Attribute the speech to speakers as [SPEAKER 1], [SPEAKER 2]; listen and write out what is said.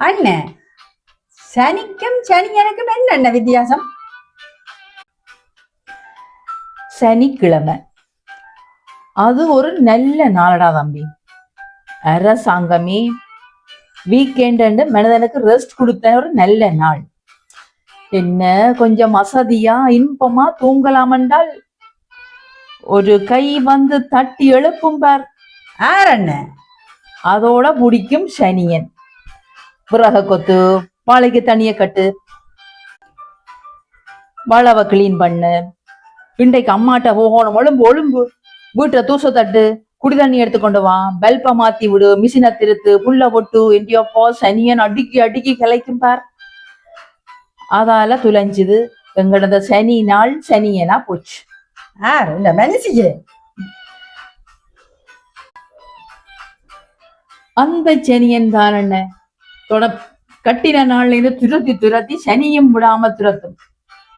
[SPEAKER 1] அண்ணே, சனிக்கும் சனியனுக்கும் என்ன வித்தியாசம்?
[SPEAKER 2] சனிக்கிழமை அது ஒரு நல்ல நாளடா தம்பி. அரசாங்கமே வீக்கெண்டு மனிதனுக்கு ரெஸ்ட் கொடுத்த ஒரு நல்ல நாள். என்ன கொஞ்சம் வசதியா இன்பமா தூங்கலாம் என்றால் ஒரு கை வந்து தட்டி எழுப்பும் பார்.
[SPEAKER 1] ஆரண்ண
[SPEAKER 2] அதோட பிடிக்கும் சனியன். விறக கொத்து, வாழைக்கு தண்ணிய கட்டு, வளவை கிளீன் பண்ணு, இன்றைக்கு அம்மாட்ட போகணும், ஒழும்பு ஒழும்பு, வீட்டை தூச தட்டு, குடி தண்ணி எடுத்துக்கொண்டு வா, பல்பை மாத்தி விடு, மிஷினை திருத்து, புள்ள பொட்டு, என்டியோப்போ சனியன் அடுக்கி அடுக்கி கிளைக்கும் பார். அதால துளைஞ்சுது எங்களோட சனி நாள் சனியனா போச்சு.
[SPEAKER 1] இந்த மனசியே
[SPEAKER 2] அந்த சனியன் தான் என்ன கட்டின நாள்ல இருந்து துரத்தி துரத்தி சனியும் விடாம துரத்தும்.